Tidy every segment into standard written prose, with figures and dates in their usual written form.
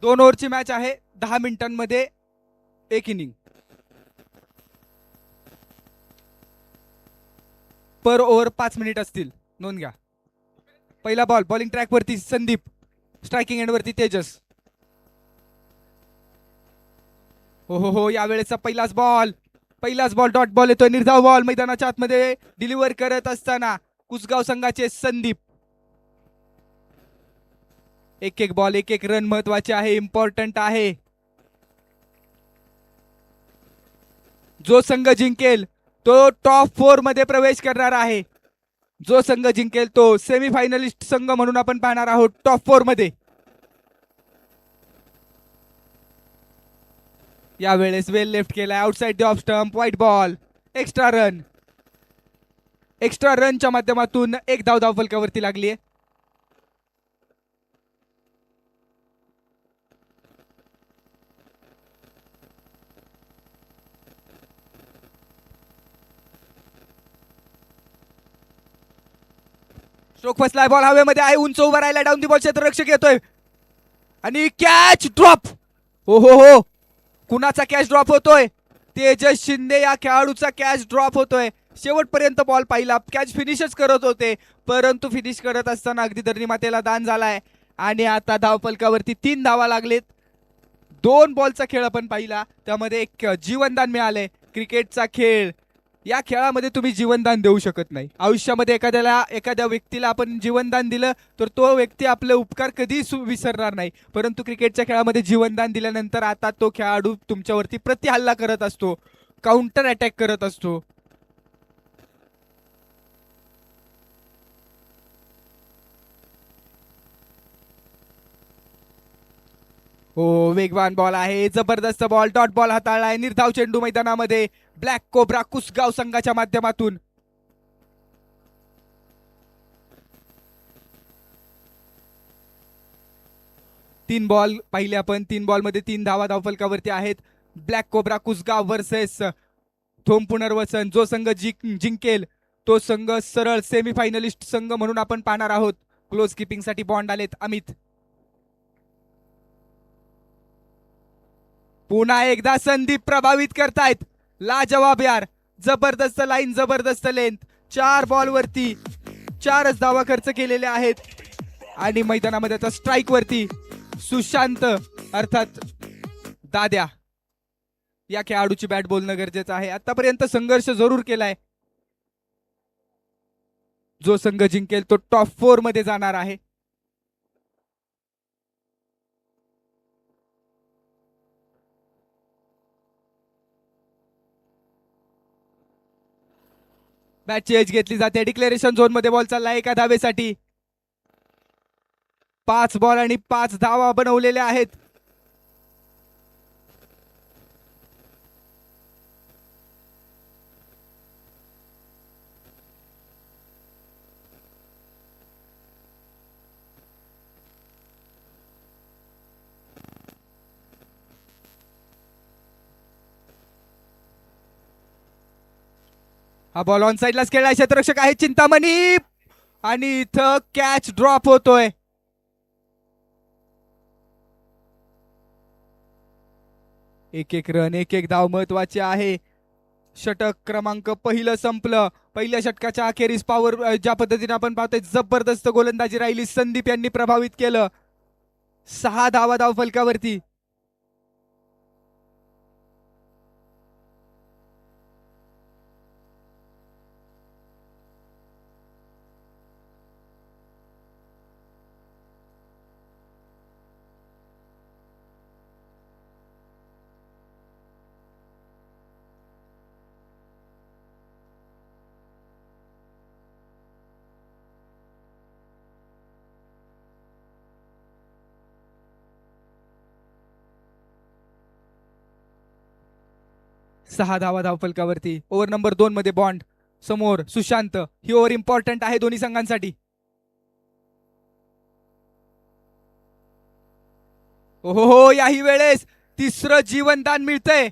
2 ओव्हरची match आहे. 10 मिनिटांमध्ये एक इनिंग. पर ओव्हर 5 मिनिट असतील. नोंद घ्या. पहिला बॉल बॉलिंग ट्रॅक वरती संदीप, स्ट्रायकिंग एंड वरती तेजस. हो यावेळेचा पहिलाच बॉल डॉट बॉल येतोय. निर्धाव बॉल मैदानाच्या आतमध्ये डिलिव्हर करत असताना कुसगाव संघाचे संदीप. एक एक बॉल एक एक रन महत्वाचे आहे, इम्पॉर्टंट आहे. जो संघ जिंकेल तो टॉप 4 मध्ये प्रवेश करणार आहे. जो संघ जिंकेल तो सेमीफायनलिस्ट संघ म्हणून आपण पाहणार आहोत टॉप 4 मध्ये. यावेळेस वेल लेफ्ट केलाय outside the off stump. White ball. Extra रनच्या माध्यमातून एक धाव धावफलकावरती लागली आहे. स्ट्रोक फसलाय. बॉल हवेमध्ये आहे. उंच उभा राहिला. डाऊन दी बॉल क्षेत्ररक्षक येतोय आणि कॅच ड्रॉप. हो कुणाचा कॅच ड्रॉप होतोय? तेजस शिंदे या खेळाडूचा कॅच ड्रॉप होतोय. शेवटपर्यंत बॉल पाहिला. कॅच फिनिशच करत होते, परंतु फिनिश करत असताना अगदी धरणी मातेला दान झालाय. आणि आता धावफलकावरती 3 धावा लागलेत. 2 बॉलचा खेळ आपण पाहिला, त्यामध्ये एक जीवनदान मिळालंय. क्रिकेटचा खेळ, या खेळामध्ये तुम्ही जीवनदान देऊ शकत नाही. आयुष्यामध्ये एखाद्या व्यक्तीला आपण जीवनदान दिलं तर तो व्यक्ती आपले उपकार कधी विसरणार नाही. परंतु क्रिकेटच्या खेळामध्ये जीवनदान दिल्यानंतर आता तो खेळाडू तुमच्यावरती प्रतिहल्ला करत असतो, काउंटर अटॅक करत असतो. हो वेगवान बॉल आहे. जबरदस्त बॉल. डॉट बॉल हाताळलाय. निर्धाव चेंडू मैदानामध्ये. ब्लॅक कोब्रा कुसगाव संघाच्या माध्यमातून. तीन बॉल पाहिले आपण. 3 बॉल मध्ये 3 धावा धावफलकावरती आहेत. ब्लॅक कोब्रा कुसगाव वर्सेस थोम पुनर्वसन. जो संघ जिंकेल तो संघ सरळ सेमीफायनलिस्ट संघ म्हणून आपण पाहणार आहोत. क्लोज किपिंग साठी बॉन्ड आलेत अमित. पुन्हा एकदा संदीप प्रभावित करतायत. लाजवाब यार. जबरदस्त लाईन, जबरदस्त लेंथ. 4 बॉल वरती 4च धावा खर्च केलेल्या आहेत. आणि मैदानामध्ये आता स्ट्राईक वरती सुशांत अर्थात दाद्या या खेळाडूची बॅट बोलणं गरजेचं आहे. आतापर्यंत संघर्ष जरूर केलाय. जो संघ जिंकेल तो टॉप 4 मध्ये जाणार आहे. बॅटची एज घेतली जाते. डिक्लेरेशन झोन मध्ये बॉल चालला एका धावेसाठी. 5 बॉल आणि 5 धावा बनवलेल्या आहेत. हा बॉल ऑन साइडलाच खेळलाय. क्षेत्ररक्षक आहे चिंतामणी आणि इथं कॅच ड्रॉप होतोय. एक एक रन एक एक धाव महत्वाचे आहे. षटक क्रमांक पहिलं संपलं. पहिल्या षटकाच्या अखेरीस पॉवर ज्या पद्धतीने आपण पाहतोय जबरदस्त गोलंदाजी राहिली. संदीप यांनी प्रभावित केलं. 6 धावा धाव फलकावरती. सहा धावा धावफलकावरती. ओव्हर नंबर 2 मध्ये बॉन्ड समोर सुशांत. ही ओव्हर इम्पॉर्टंट आहे दोन्ही संघांसाठी. हो याही वेळेस तिसरं जीवनदान मिळतंय.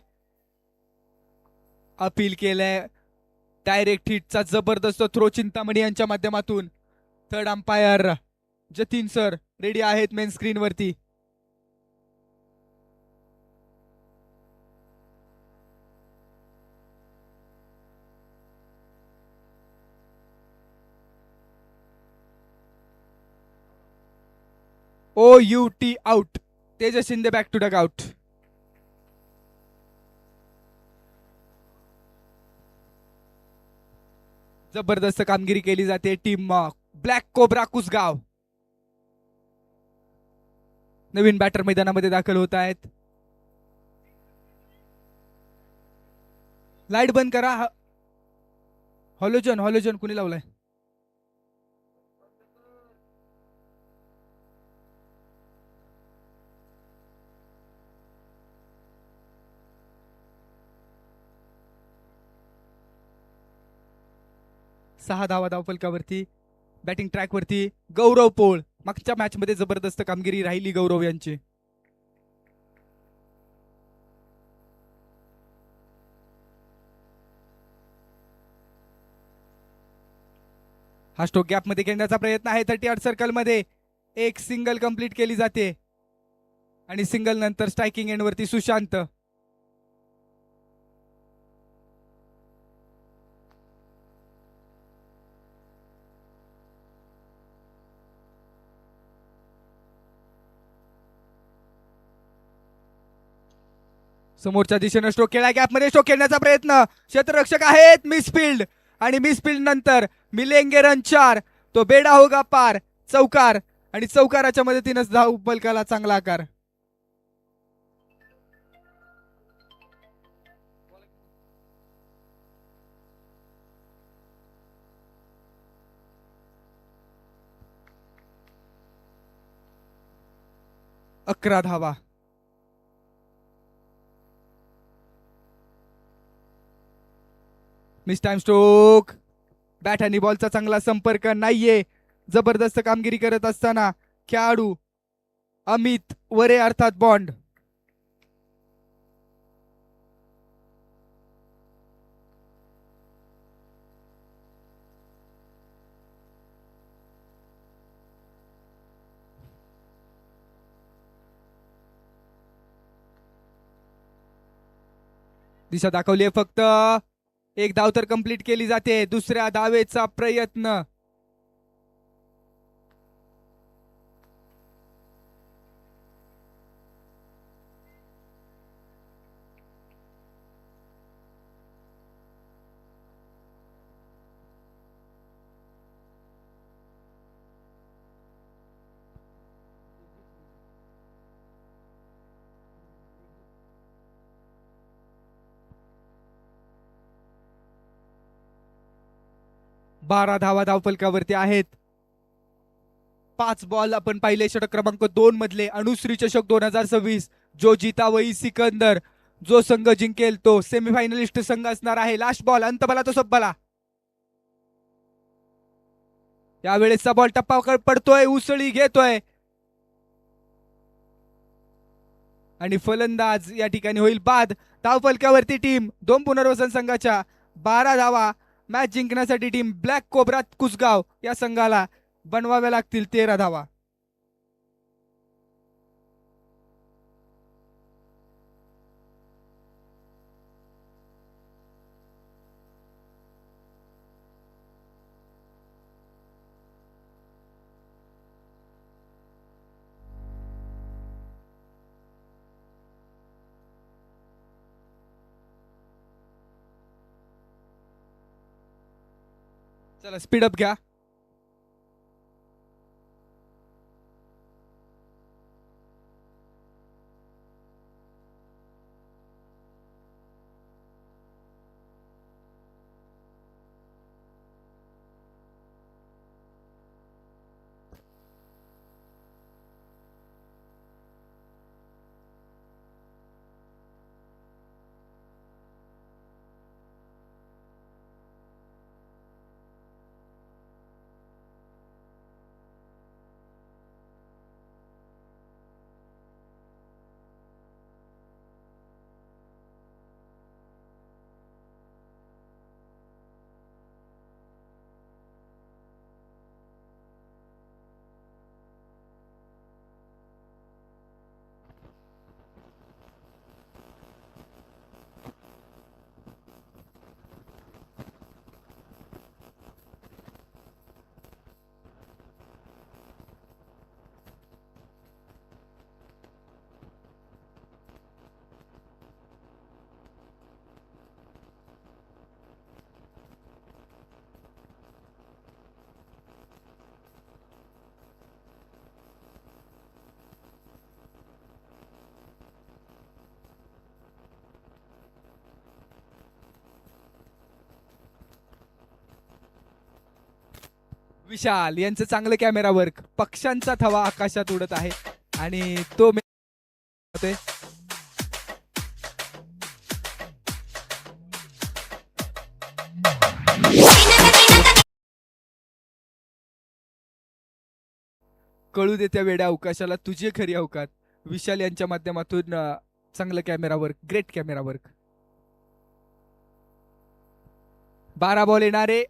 अपील केलंय. डायरेक्ट हिटचा जबरदस्त थ्रो चिंतामणी यांच्या माध्यमातून. Third umpire Jatin sir ready आहेत मेन स्क्रीन वरती. OUT out. Tejas Shinde back to dugout. जबरदस्त कामगिरी केली जाते टीम ब्लॅक कोब्रा कुसगाव. नवीन बॅटर मैदानामध्ये दाखल होत आहेत. लाईट बंद करा. हॉलोजन हॉलोजन कुणी लावलाय? सहा धावा धावफलकावरती. बॅटिंग ट्रॅक वरती गौरव पोळ. मागच्या मॅच मध्ये जबरदस्त कामगिरी राहिली गौरव यांची. हा स्ट्रोक गॅप मध्ये खेळण्याचा प्रयत्न आहे. 38 सर्कल मध्ये एक सिंगल कंप्लीट केली जाते आणि सिंगल नंतर स्ट्रायकिंग एंड वरती सुशांत. समोरच्या दिशेने स्ट्रोक केला. गॅप मध्ये स्ट्रोक खेळण्याचा प्रयत्न. क्षेत्ररक्षक आहेत मिसफिल्ड आणि मिसफिल्ड नंतर मिलेंगे रन 4. तो बेडा होगा पार. चौकार आणि चौकाराच्या मदतीनं धाव फलकाला चांगला आकार. अकरा धावा. Miss time stroke. बॅट आणि बॉलचा चांगला संपर्क नाहीये. जबरदस्त कामगिरी करत असताना खेळाडू अमित वरे अर्थात बॉन्ड. दिशा दाखवली आहे फक्त. एक धाव तर कंप्लीट केली जाते. दुसऱ्या धावेचा प्रयत्न. बारा धावा धावफलकावरती आहेत. 5 बॉल आपण पाहिले षटक क्रमांक 2 मधले अनुश्री चषक 2026. जो जीता वही सिकंदर. जो संघ जिंकेल तो सेमीफायनलिस्ट संघ असणार आहे. लास्ट बॉल अंतबला तो सबला. यावेळेसचा बॉल टप्पा पडतोय. उसळी घेतोय आणि फलंदाज या ठिकाणी होईल बाद. धावफलकावरती टीम 2 पुनर्वसन संघाच्या 12 धावा. मॅच जिंकण्यासाठी टीम ब्लॅक कोब्रा कुसगाव या संघाला बनवाव्या लागतील 13 धावा. चला स्पीडअप घ्या. विशाल यांचं चांगलं कॅमेरा वर्क. पक्ष्यांचा थवा आकाशात उडत आहे आणि तो होतोय. कळू दे त्या वेड्या अवकाशाला तुझी खरी अवकात. विशाल यांच्या माध्यमातून चांगलं camera work, great camera work. 12 ball येणारे.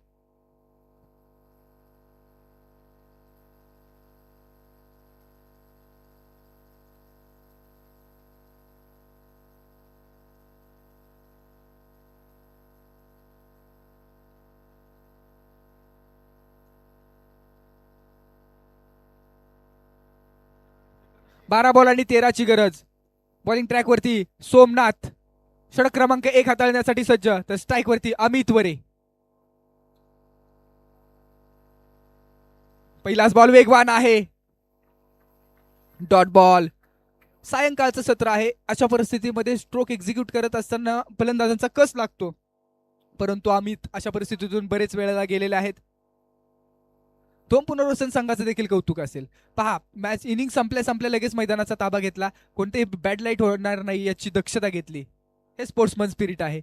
बारा बॉल आणि 13ची गरज. बॉलिंग ट्रॅक वरती सोमनाथ षटक क्रमांक 1 हाताळण्यासाठी सज्ज. तर स्ट्राईक वरती अमित वरे. पहिलाच बॉल वेगवान आहे. Dot ball. सायंकाळचं सत्र आहे. अशा परिस्थितीमध्ये स्ट्रोक एक्झिक्यूट करत असताना फलंदाजांचा कस लागतो, परंतु अमित अशा परिस्थितीतून बरेच वेळेला गेलेले आहेत. दोन पुनर्वसन संघाचं देखील कौतुक असेल. पहा, मॅच इनिंग संपल्या लगेच मैदानाचा ताबा घेतला. कोणतेही बॅड लाईट होणार नाही याची दक्षता घेतली. हे स्पोर्ट्समन स्पिरिट आहे.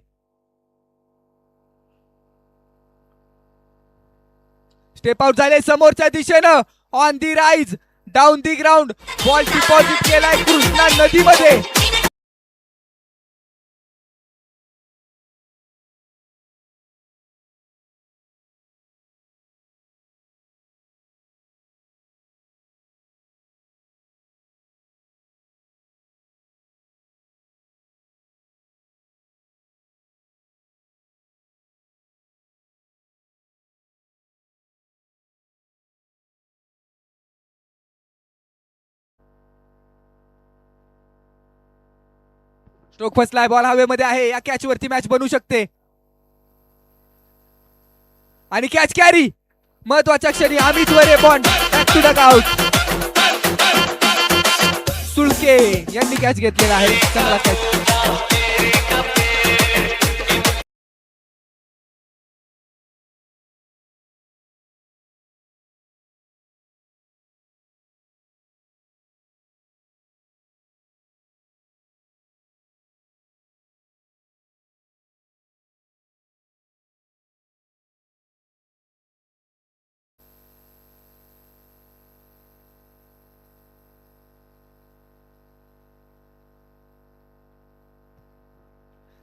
स्टेप आउट झाले समोरच्या दिशेनं. On the rise, down the ground. Ball deposit केलाय कृष्णा नदीमध्ये. स्ट्रोक फसलाय. बॉल हवेमध्ये आहे. या कॅच वरती मॅच बनू शकते. आणि कॅच कॅरी. महत्वाच्या क्षणी Amit Ware ball back to the out. Sulke यांनी कॅच घेतलेला आहे. चांगला कॅच.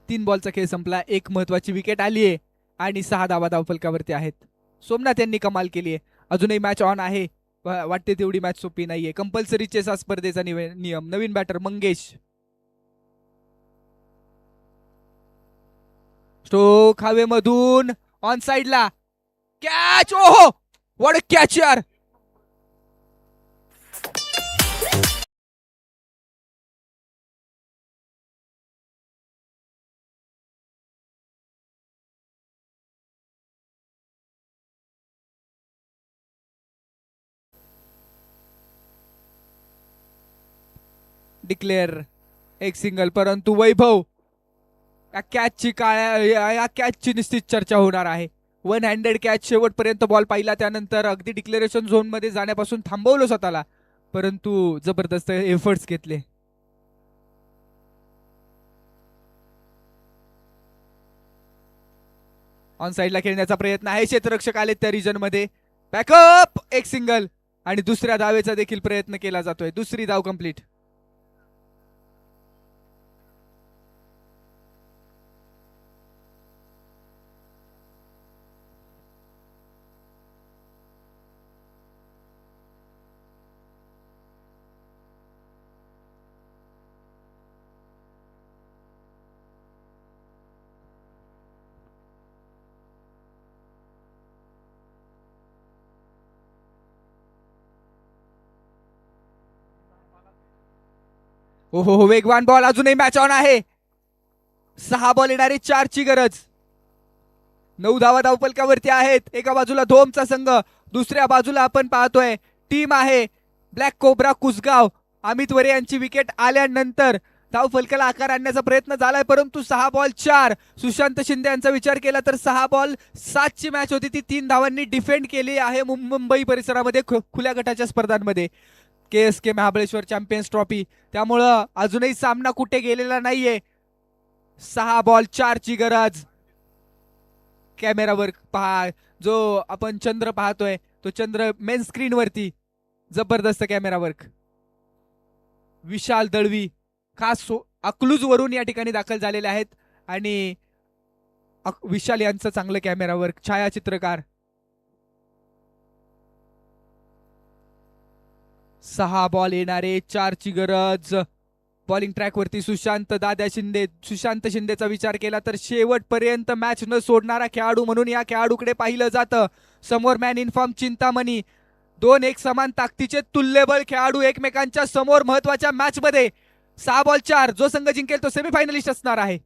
तीन बॉलचा खेळ संपला. एक महत्वाची विकेट आली आहे आणि 6 धावा धावफलकावरती आहेत. सोमनाथ यांनी कमाल केली आहे. अजूनही मॅच ऑन आहे. वाटते तेवढी मॅच सोपी नाहीये. कंपल्सरी चेस हा स्पर्धेचा नियम. नवीन बॅटर मंगेश. स्ट्रोक हवेमधून ऑन साइडला. कॅच. ओहो, व्हॉट अ कॅच यार. डिक्लेअर एक सिंगल. परंतु वैभव या कॅचची निश्चित चर्चा होणार आहे. 1 हँडेड कॅच. शेवटपर्यंत बॉल पाहिला, त्यानंतर अगदी डिक्लेरेशन झोन मध्ये जाण्यापासून थांबवलं स्वतःला, परंतु जबरदस्त एफर्ट्स घेतले. ऑन साइडला खेळण्याचा प्रयत्न आहे. क्षेत्ररक्षक आले त्या रिजन मध्ये. बॅकअप. एक सिंगल आणि दुसऱ्या धावेचा देखील प्रयत्न केला जातोय. दुसरी धाव कंप्लीट. हो, वेगवान बॉल. अजूनही मॅच ऑन आहे. 6 बॉल येणारे 4ची गरज. 9 धावा धावफलकावरती आहेत. एका बाजूला धोमचा संघ, दुसऱ्या बाजूला आपण पाहतोय टीम आहे ब्लॅक कोब्रा कुसगाव. अमित वरे यांची विकेट आल्यानंतर धाव फलकाला आकार आणण्याचा प्रयत्न झालाय, परंतु 6 बॉल 4. सुशांत शिंदे यांचा विचार केला तर 6 बॉल 7 ची मॅच होती, ती 3 धावांनी डिफेंड केली आहे मुंबई परिसरामध्ये खुल्या गटाच्या स्पर्धांमध्ये. KSK महाबळेश्वर चॅम्पियन्स ट्रॉफी, त्यामुळं अजूनही सामना कुठे गेलेला नाहीये. 6 बॉल 4 ची गरज. कॅमेरावर पहा, जो आपण चंद्र पाहतोय तो चंद्र मेन स्क्रीन वरती, जबरदस्त कॅमेरा वर्क. विशाल दळवी खास अकलूज वरून या ठिकाणी दाखल झालेले आहेत आणि विशाल यांचं चांगलं कॅमेरा वर्क, छायाचित्रकार. 6 बॉल येणारे 4 ची गरज. बॉलिंग ट्रॅक वरती सुशांत दादा शिंदे. सुशांत शिंदेचा विचार केला तर शेवटपर्यंत मॅच न सोडणारा खेळाडू म्हणून या खेळाडूकडे पाहिलं जातं. समोर मॅन इन फॉर्म चिंतामणी. 2 एक समान ताकदीचे तुल्यबळ खेळाडू एकमेकांच्या समोर महत्वाच्या मॅच मध्ये. 6 बॉल 4. जो संघ जिंकेल तो सेमीफायनलिस्ट असणार आहे.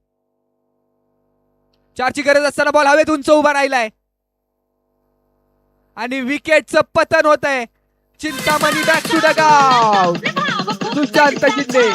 4 ची गरज असताना बॉल हवेत उंच उभा राहिलाय आणि विकेटचं पतन होत आहे. चिंतामणी बॅक टू द गाव. सुशांत शिंदे.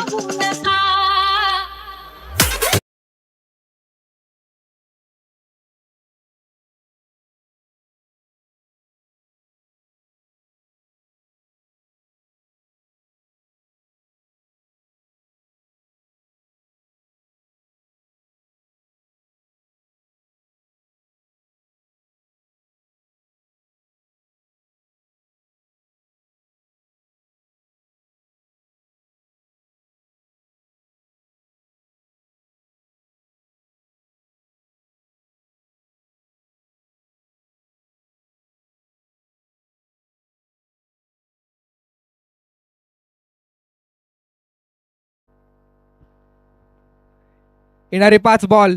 येणारे 5 बॉल.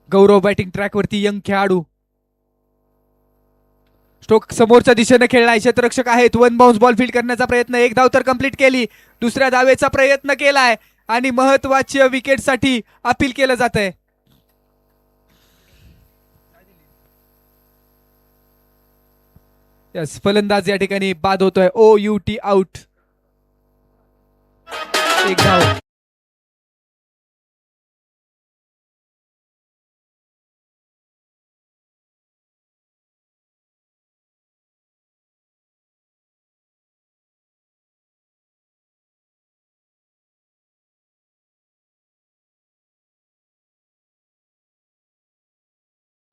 गौरव बॅटिंग ट्रॅक वरती, यंग खेळाडू. स्ट्रोक समोरच्या दिशेने खेळला. क्षेत्ररक्षक आहेत. 1 बाउन्स बॉल फील्ड करण्याचा प्रयत्न. 1 धाव तर कंप्लीट केली. दुसऱ्या धावेचा प्रयत्न केलाय आणि महत्वाची विकेटसाठी अपील केलं जात आहे. यस, फलंदाज या ठिकाणी बाद होतोय. OUT out. 1 धाव.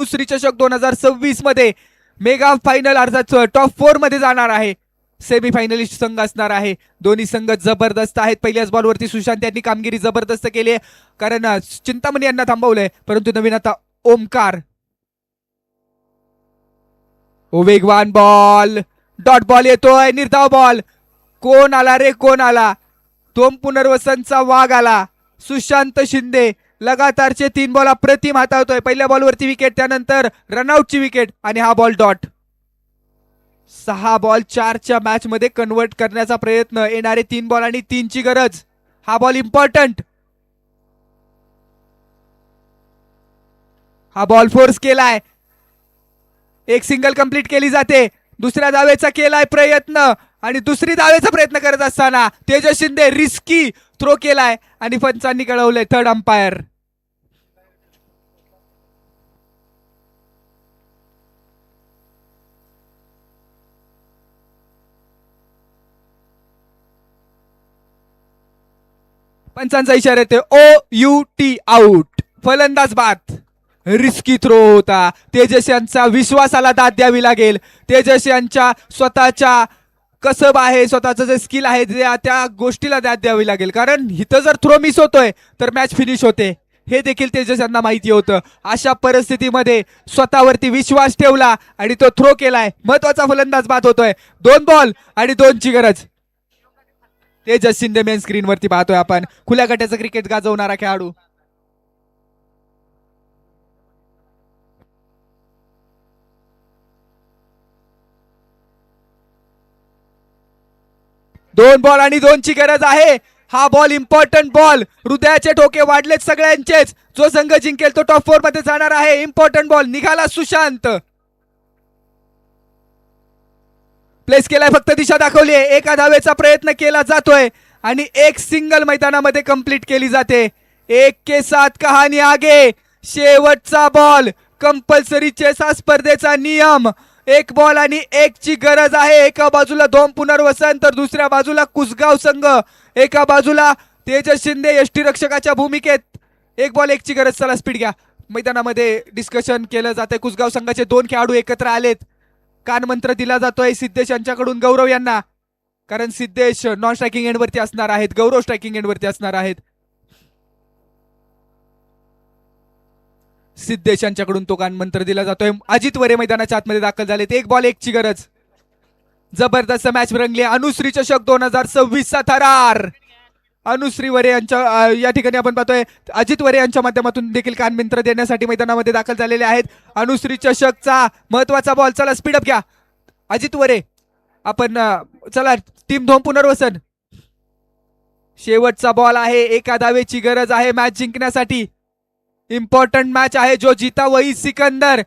दुसरी चषक 2026 मध्ये मेगा फायनल अर्थात टॉप 4 मध्ये जाणार आहे. सेमीफायनलिस्ट संघ असणार आहे. दोन्ही संघ जबरदस्त आहेत. पहिल्याच बॉलवरती सुशांत यांनी कामगिरी जबरदस्त केली आहे, कारण चिंतामणी यांना थांबवलंय, परंतु नवीन आता ओमकार. वेगवान बॉल. डॉट बॉल येतोय. निर्धाव बॉल. कोण आला रे, कोण आला? दोन पुनर्वसनचा वाघ आला. सुशांत शिंदे लगातारचे 3 बॉल अप्रतिम हाताळतोय. पहिल्या बॉलवरती विकेट, त्यानंतर रनआउटची विकेट आणि हा बॉल डॉट. 6 बॉल 4 च्या मॅच मध्ये कन्वर्ट करण्याचा प्रयत्न. येणारे 3 बॉल आणि 3 ची गरज. हा बॉल इम्पॉर्टंट. हा बॉल फोर्स केलाय. एक सिंगल कंप्लीट केली जाते. दुसऱ्या धावेचा केलाय प्रयत्न आणि दुसरी धावेचा प्रयत्न करत असताना तेजस शिंदे रिस्की थ्रो केलाय आणि पंचांनी कळवलंय थर्ड अंपायर. पंचांचा इशारा येते OUT आउट. फलंदाज बाद. रिस्की थ्रो होता. तेजस यांचा विश्वासाला दाद द्यावी लागेल. तेजस यांच्या स्वतःच्या कसब आहे, स्वतःचं जे स्किल आहे त्या गोष्टीला दाद द्यावी लागेल, कारण इथं जर थ्रो मिस होतोय तर मॅच फिनिश होते. हे देखील तेजस यांना माहिती होतं. अशा परिस्थितीमध्ये स्वतःवरती विश्वास ठेवला आणि तो थ्रो केलाय. महत्वाचा फलंदाज बाद होतोय. 2 बॉल आणि 2 ची गरज. तेजस शिंदे मेन स्क्रीन वरती पाहतोय आपण. खुल्या गटाचं क्रिकेट गाजवणारा खेळाडू. दोन बॉल आणि 2 ची गरज आहे. हा बॉल इम्पॉर्टंट बॉल. हृदयाचे ठोके वाढलेत सगळ्यांचेच. जो संघ जिंकेल तो टॉप 4 मध्ये जाणार आहे. इम्पॉर्टंट बॉल निघाला. सुशांत प्लेस केलाय, फक्त दिशा दाखवली आहे. एका धावेचा प्रयत्न केला जातोय आणि एक सिंगल मैदानामध्ये कंप्लीट केली जाते. 1-7 कहाणी आगे. शेवटचा बॉल कंपल्सरी चेस हा स्पर्धेचा नियम. एक बॉल आणि एक ची गरज आहे. एका बाजूला 2 पुनर्वसन तर दुसऱ्या बाजूला कुसगाव संघ. एका बाजूला तेजस शिंदे यष्टी रक्षकाच्या भूमिकेत. एक बॉल एक ची गरज. चला स्पीड घ्या. मैदानामध्ये डिस्कशन केलं जाते. कुसगाव संघाचे 2 खेळाडू एकत्र आलेत. कानमंत्र दिला जातोय सिद्धेश यांच्याकडून गौरव यांना, कारण सिद्धेश नॉन स्ट्रायकिंग एंड वरती असणार आहेत, गौरव स्ट्रायकिंग एंड वरती असणार आहेत. सिद्धेश यांच्याकडून तो कानमंत्र दिला जातोय. अजित वरे मैदानाच्या आतमध्ये दाखल झालेत. एक बॉल एक ची गरज. जबरदस्त मॅच रंगली. अनुश्री चषक 2026 चा थरार. अनुश्री वरे यांच्या या ठिकाणी आपण पाहतोय अजित वरे यांच्या माध्यमातून देखील कानमंत्र देण्यासाठी मैदानामध्ये दाखल झालेले आहेत. अनुश्री चषकचा महत्वाचा बॉल. चला स्पीडअप घ्या. अजित वरे आपण चला टीम 2 पुनर्वसन. शेवटचा बॉल आहे. एका धावेची गरज आहे मॅच जिंकण्यासाठी. इंपॉर्टंट मैच है. जो जीता वही सिकंदर.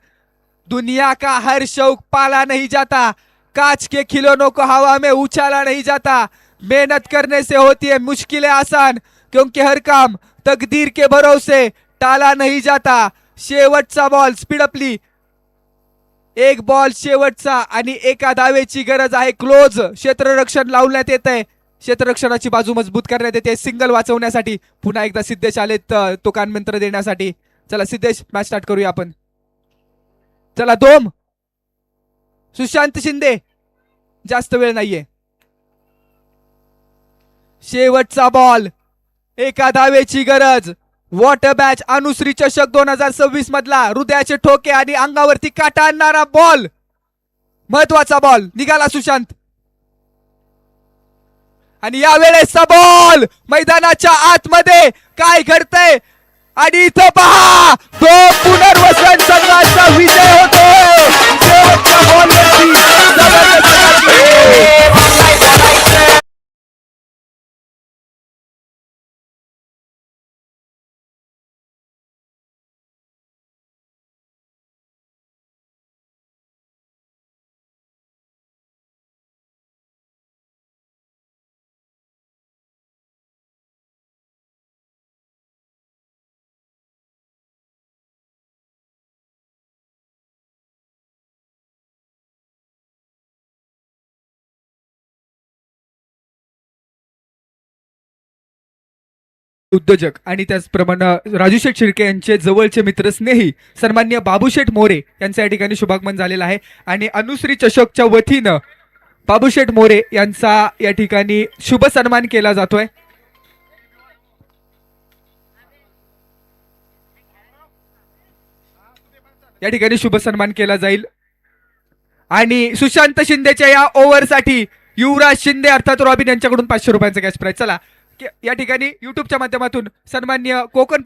दुनिया का हर शौक पाला नहीं जाता. कांच के खिलौनों को हवा में उछाला नहीं जाता. मेहनत करने से होती है मुश्किलें आसान, क्योंकि हर काम तकदीर के भरोसे टाला नहीं जाता. शेवटचा बॉल. स्पीड अपली. एक बॉल शेवटचा आणि एका धावेची गरज आहे. क्लोज क्षेत्ररक्षण लावण्यात येत आहे. क्षेत्ररक्षणाची बाजू मजबूत करण्यात येते सिंगल वाचवण्यासाठी. पुन्हा एकदा सिद्धेश आलेत तो कानमंत्र देण्यासाठी. चला सिद्धेश मॅच स्टार्ट करूया आपण. चला दोम. सुशांत शिंदे. जास्त वेळ नाहीये. शेवटचा बॉल. एका धावेची गरज. Water match. अनुश्री चषक 2026 मधला हृदयाचे ठोके आणि अंगावरती काटा आणणारा बॉल. महत्वाचा बॉल निघाला सुशांत. आणि यावेळेसचा बॉल मैदानाच्या आतमध्ये. काय घडतंय आणि इथं पहा तो पुनर्वसन संघाचा विजय होतोय. शेवटच्या बॉलवरती उद्योजक आणि त्याचप्रमाणे राजू शेठ शिर्के यांचे जवळचे मित्र स्नेही सन्मान्य बाबूशेठ मोरे यांच्या या ठिकाणी शुभागमन झालेलं आहे. आणि अनुश्री चषकच्या वतीनं बाबूशेठ मोरे यांचा या ठिकाणी शुभ सन्मान केला जातोय. या ठिकाणी शुभ सन्मान केला जाईल. आणि सुशांत शिंदेच्या या ओव्हरसाठी युवराज शिंदे अर्थात रॉबिन यांच्याकडून 500 रुपयांचा कॅश प्राइज. चला या ठिकाणी युट्यूबच्या माध्यमातून सन्मान्य कोकण